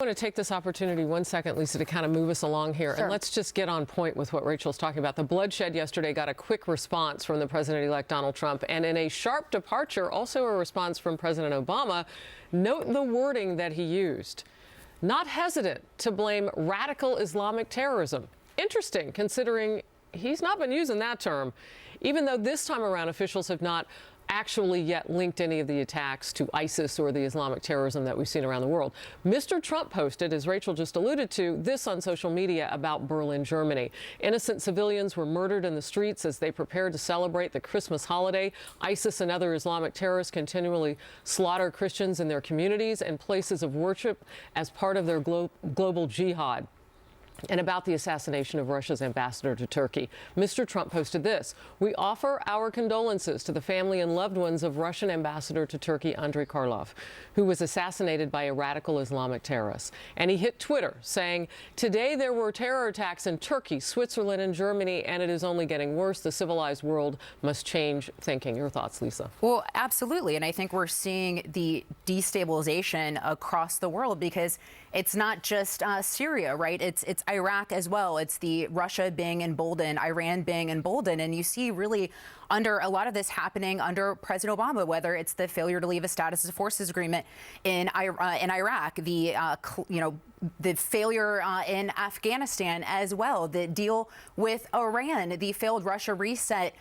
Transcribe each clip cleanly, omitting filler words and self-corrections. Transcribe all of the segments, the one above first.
I want to take this opportunity 1 second, Lisa, to kind of move us along here. Sure. And let's just get on point with what Rachel's talking about. The bloodshed yesterday got a quick response from the president-elect Donald Trump. And in a sharp departure, also a response from President Obama. Note the wording that he used. Not hesitant to blame radical Islamic terrorism. Interesting, considering he's not been using that term, even though this time around officials have not actually yet linked any of the attacks to ISIS or the Islamic terrorism that we've seen around the world. Mr. Trump posted, as Rachel just alluded to, this on social media about Berlin, Germany. Innocent civilians were murdered in the streets as they prepared to celebrate the Christmas holiday. ISIS and other Islamic terrorists continually slaughter Christians in their communities and places of worship as part of their global jihad. And about the assassination of Russia's ambassador to Turkey, Mr. Trump posted this: "We offer our condolences to the family and loved ones of Russian ambassador to Turkey, Andrei Karlov, who was assassinated by a radical Islamic terrorist." And he hit Twitter saying, "Today there were terror attacks in Turkey, Switzerland, and Germany, and it is only getting worse. The civilized world must change thinking." Your thoughts, Lisa? Well, absolutely. And I think we're seeing the destabilization across the world, because it's not just Syria, right? It's Iraq as well. It's the Russia being emboldened, Iran being emboldened. And you see really under a lot of this happening under President Obama, whether it's the failure to leave a status of forces agreement in Iraq, the failure in Afghanistan as well, the deal with Iran, the failed Russia reset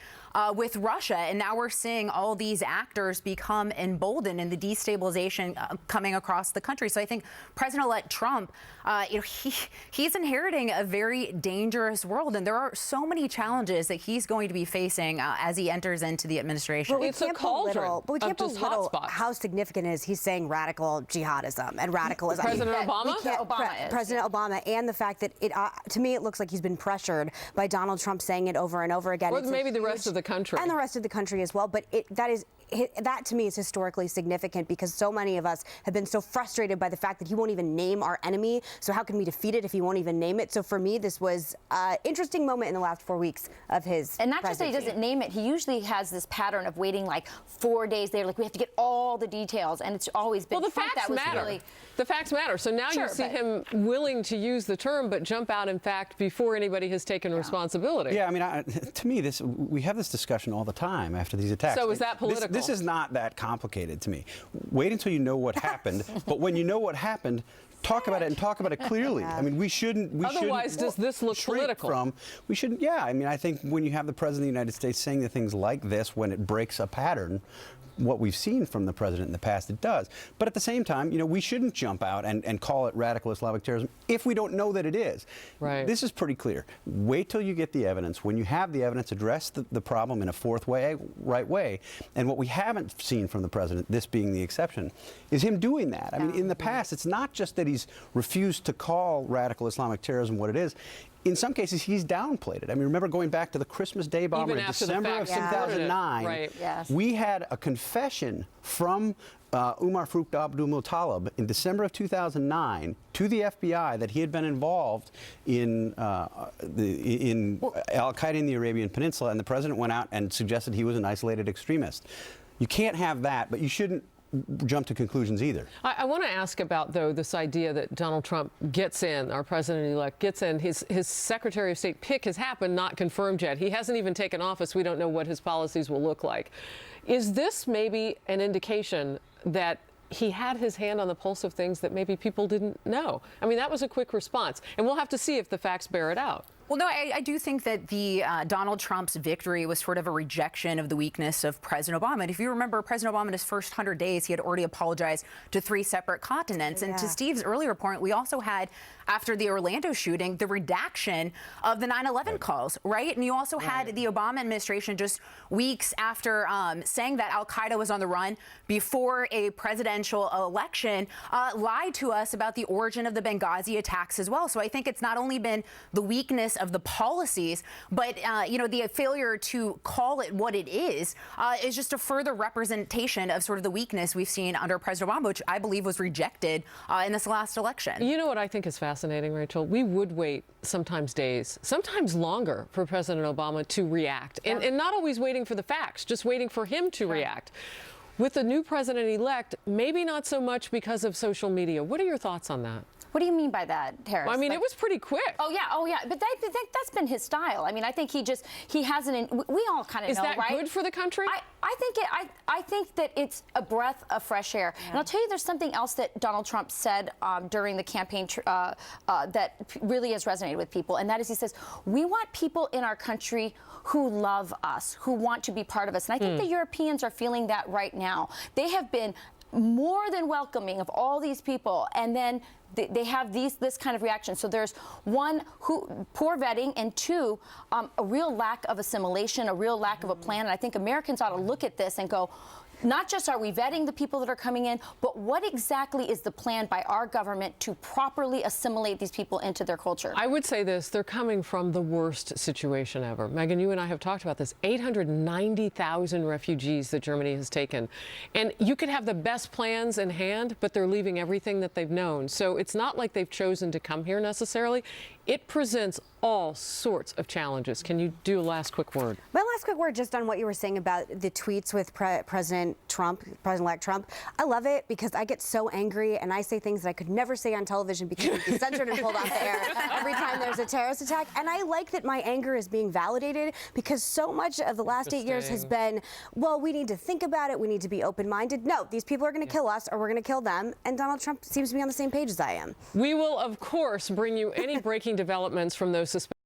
with Russia. And now we're seeing all these actors become emboldened and the destabilization coming across the country. So I think President-elect Trump, he's inheriting a very dangerous world. And there are so many challenges that he's going to be facing as he enters into the administration. But we can't belittle how significant it is he's saying radical jihadism and radicalism. President Obama? President Obama, and the fact that to me, it looks like he's been pressured by Donald Trump saying it over and over again. Or maybe the rest of the country. And the rest of the country as well. But that to me is historically significant, because so many of us have been so frustrated by the fact that he won't even name our enemy. So how can we defeat it if he won't even name it? So for me, this was an interesting moment in the last 4 weeks of his And not presidency. just that he doesn't name it, he usually has this pattern of waiting like 4 days later, like we have to get all the details, and it's always been. Well, the facts matter. Really... The facts matter. So now you see him willing to use the term, but jump out, in fact, before anybody has taken responsibility. Yeah, I mean, to me, we have this discussion all the time after these attacks. So is that political? This is not that complicated to me. Wait until you know what happened, but when you know what happened, talk about it, and talk about it clearly. I mean, we shouldn't. Otherwise, does this look political? We shouldn't. Yeah, I mean, I think when you have the president of the United States saying the things like this, when it breaks a pattern, what we've seen from the president in the past, it does. But at the same time, we shouldn't jump out and call it radical Islamic terrorism if we don't know that it is. Right. This is pretty clear. Wait till you get the evidence. When you have the evidence, address the problem in a right way. And what we haven't seen from the president, this being the exception, is him doing that. I mean, in the past, it's not just that he's refused to call radical Islamic terrorism what it is. In some cases, he's downplayed it. I mean, remember going back to the Christmas Day bomber in December of 2009, right. Yes. We had a confession from Umar Farouk Abdul-Muttalib in December of 2009 to the FBI that he had been involved in al-Qaeda in the Arabian Peninsula, and the president went out and suggested he was an isolated extremist. You can't have that, but you shouldn't jump to conclusions either. I want to ask about, though, this idea that Donald Trump gets in, our president-elect gets in, his Secretary of State pick has happened, not confirmed yet. He hasn't even taken office. We don't know what his policies will look like. Is this maybe an indication that he had his hand on the pulse of things that maybe people didn't know? I mean, that was a quick response, and we'll have to see if the facts bear it out. Well, no, I do think that the Donald Trump's victory was sort of a rejection of the weakness of President Obama. And if you remember, President Obama in his first 100 days, he had already apologized to 3 separate continents. And to Steve's earlier point, we also had, after the Orlando shooting, the redaction of the 9/11 calls, right? And you also had the Obama administration just weeks after saying that al-Qaeda was on the run before a presidential election, lied to us about the origin of the Benghazi attacks as well. So I think it's not only been the weakness of the policies, but the failure to call it what it is just a further representation of sort of the weakness we've seen under President Obama, which I believe was rejected in this last election. You know what I think is fascinating, Rachel? We would wait sometimes days, sometimes longer, for President Obama to react, and not always waiting for the facts, just waiting for him to react. With the new president-elect, maybe not so much because of social media. What are your thoughts on that? What do you mean by that, Harris? Well, I mean, it was pretty quick. Oh yeah, but that's been his style. I mean, I think he hasn't. We all kind of know, right? Is that good for the country? I think that it's a breath of fresh air. And I'll tell you, there's something else that Donald Trump said during the campaign that really has resonated with people, and that is, he says, we want people in our country who love us, who want to be part of us. And I think the Europeans are feeling that right now. They have been more than welcoming of all these people, and then they have this kind of reaction. So there's one, poor vetting, and two, a real lack of assimilation, a real lack of a plan. And I think Americans ought to look at this and go, not just are we vetting the people that are coming in, but what exactly is the plan by our government to properly assimilate these people into their culture? I would say this, they're coming from the worst situation ever. Megan, you and I have talked about this, 890,000 refugees that Germany has taken. And you could have the best plans in hand, but they're leaving everything that they've known. So it's not like they've chosen to come here necessarily. It presents all sorts of challenges. Can you do a last quick word? My last quick word just on what you were saying about the tweets with President-elect Trump. I love it because I get so angry and I say things that I could never say on television because it'd be censored and pulled off the air every time there's a terrorist attack. And I like that my anger is being validated because so much of the last 8 years has been, well, we need to think about it. We need to be open-minded. No, these people are going to kill us or we're going to kill them. And Donald Trump seems to be on the same page as I am. We will, of course, bring you any breaking developments from those suspected